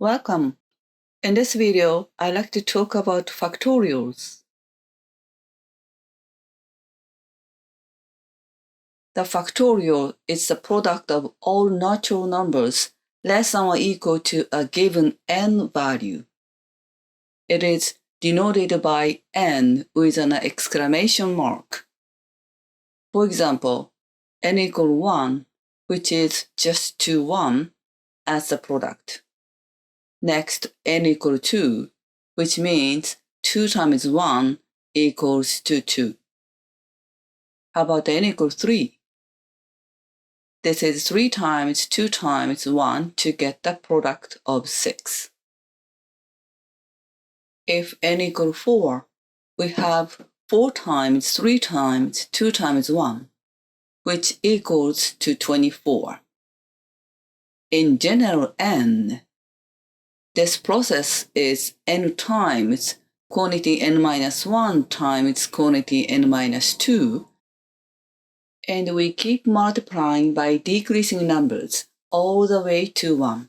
Welcome. In this video, I'd like to talk about factorials. The factorial is the product of all natural numbers less than or equal to a given n value. It is denoted by n with an exclamation mark. For example, n equal 1, which is just 1 as the product. Next, n equal 2, which means 2 times 1 equals to 2. How about n equal 3? This is 3 times 2 times 1 to get the product of 6. If n equal 4, we have 4 times 3 times 2 times 1, which equals to 24. In general n, this process is n times quantity n-1 times quantity n-2, and we keep multiplying by decreasing numbers all the way to 1.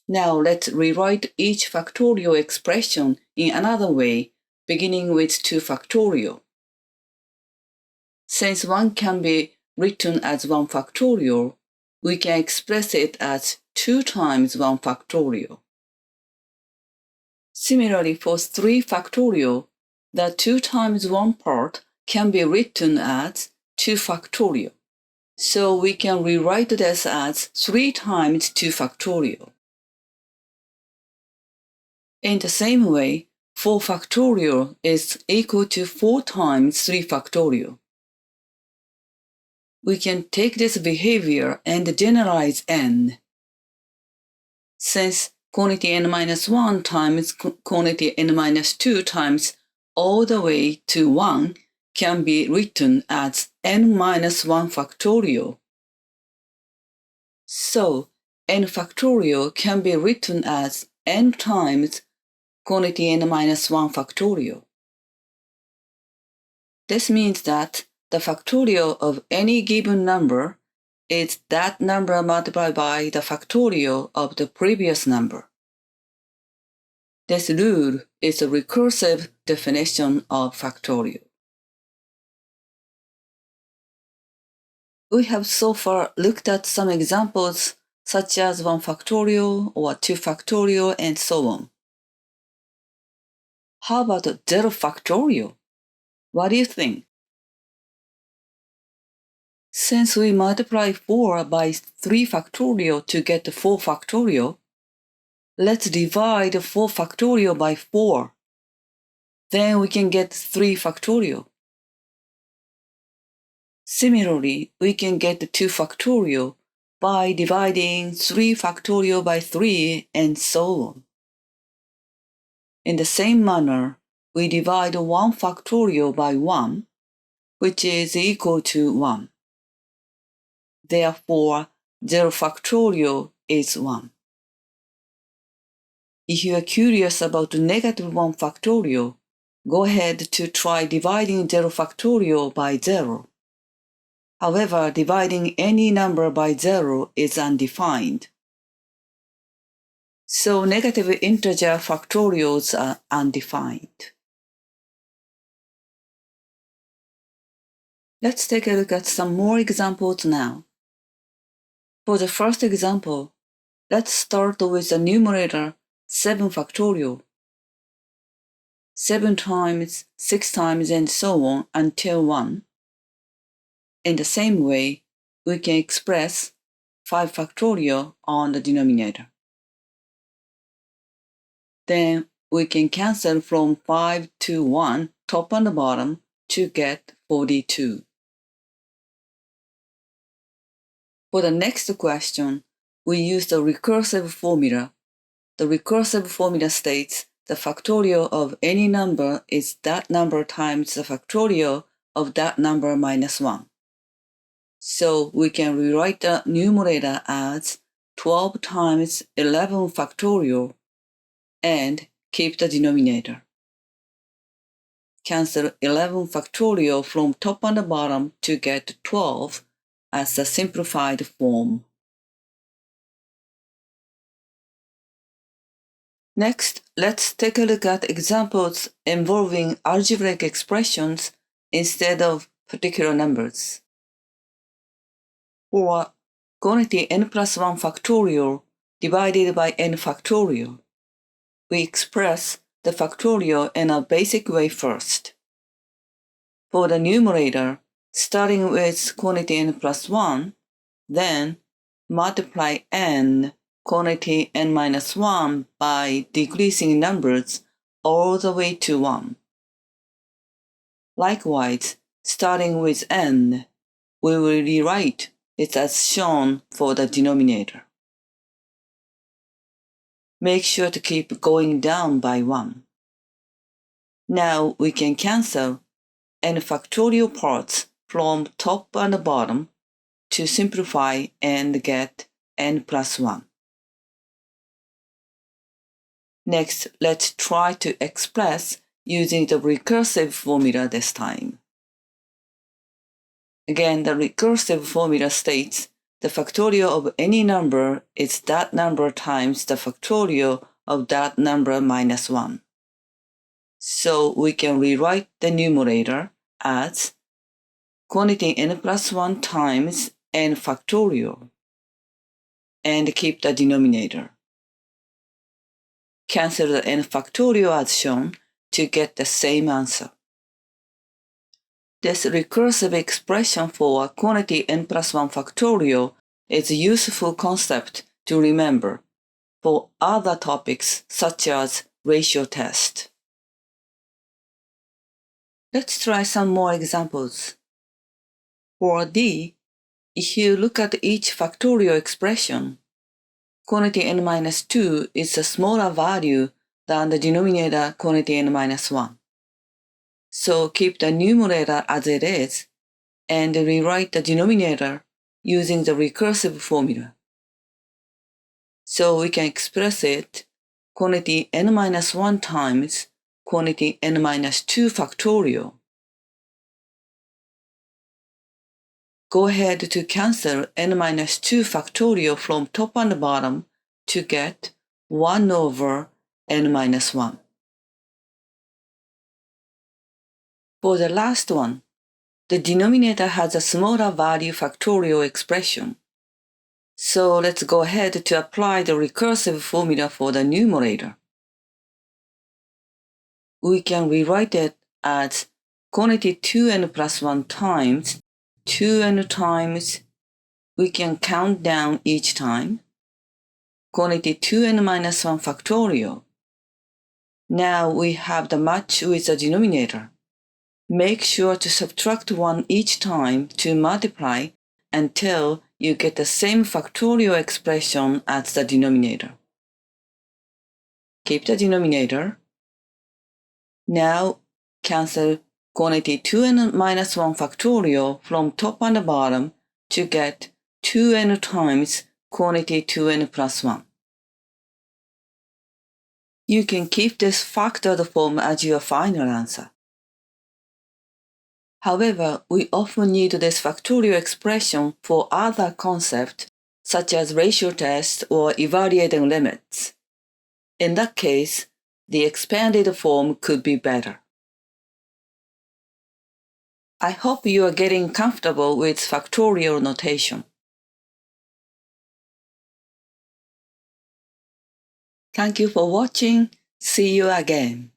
Now let's rewrite each factorial expression in another way, beginning with 2 factorial. Since 1 can be written as 1 factorial, we can express it as 2 times 1 factorial. Similarly, for 3 factorial, the 2 times 1 part can be written as 2 factorial. So we can rewrite this as 3 times 2 factorial. In the same way, 4 factorial is equal to 4 times 3 factorial. We can take this behavior and generalize n. Since quantity n-1 times quantity n-2 times all the way to 1 can be written as n-1 factorial. So, n factorial can be written as n times quantity n-1 factorial. This means that the factorial of any given number is that number multiplied by the factorial of the previous number. This rule is a recursive definition of factorial. We have so far looked at some examples such as 1 factorial or 2 factorial and so on. How about 0 factorial? What do you think? Since we multiply 4 by 3 factorial to get 4 factorial, let's divide 4 factorial by 4. Then we can get 3 factorial. Similarly, we can get 2 factorial by dividing 3 factorial by 3 and so on. In the same manner, we divide 1 factorial by 1, which is equal to 1. Therefore, 0 factorial is 1. If you are curious about negative 1 factorial, go ahead to try dividing 0 factorial by 0. However, dividing any number by 0 is undefined. So negative integer factorials are undefined. Let's take a look at some more examples now. For the first example, let's start with the numerator 7 factorial. 7 times, 6 times, and so on until 1. In the same way, we can express 5 factorial on the denominator. Then we can cancel from 5 to 1, top and bottom, to get 42. For the next question, we use the recursive formula. The recursive formula states the factorial of any number is that number times the factorial of that number minus 1. So we can rewrite the numerator as 12 times 11 factorial and keep the denominator. Cancel 11 factorial from top and bottom to get 12 as a simplified form. Next, let's take a look at examples involving algebraic expressions instead of particular numbers. For quantity n plus 1 factorial divided by n factorial, we express the factorial in a basic way first. For the numerator, starting with quantity n plus 1, then multiply n quantity n minus 1 by decreasing numbers all the way to 1. Likewise, starting with n, we will rewrite it as shown for the denominator. Make sure to keep going down by 1. Now we can cancel n factorial parts from top and bottom to simplify and get n plus 1. Next, let's try to express using the recursive formula this time. Again, the recursive formula states the factorial of any number is that number times the factorial of that number minus 1. So we can rewrite the numerator as quantity n plus 1 times n factorial and keep the denominator. Cancel the n factorial as shown to get the same answer. This recursive expression for quantity n plus 1 factorial is a useful concept to remember for other topics such as ratio test. Let's try some more examples. For D, if you look at each factorial expression, quantity n minus 2 is a smaller value than the denominator quantity n minus 1. So keep the numerator as it is and rewrite the denominator using the recursive formula. So we can express it quantity n minus 1 times quantity n minus 2 factorial. Go ahead to cancel n minus 2 factorial from top and bottom to get 1 over n minus 1. For the last one, the denominator has a smaller value factorial expression. So let's go ahead to apply the recursive formula for the numerator. We can rewrite it as quantity 2n plus 1 times 2n times, we can count down each time, quantity 2n minus 1 factorial. Now we have the match with the denominator. Make sure to subtract 1 each time to multiply until you get the same factorial expression as the denominator. Keep the denominator. Now cancel quantity 2n minus 1 factorial from top and bottom to get 2n times quantity 2n plus 1. You can keep this factored form as your final answer. However, we often need this factorial expression for other concepts such as ratio test or evaluating limits. In that case, the expanded form could be better. I hope you are getting comfortable with factorial notation. Thank you for watching. See you again.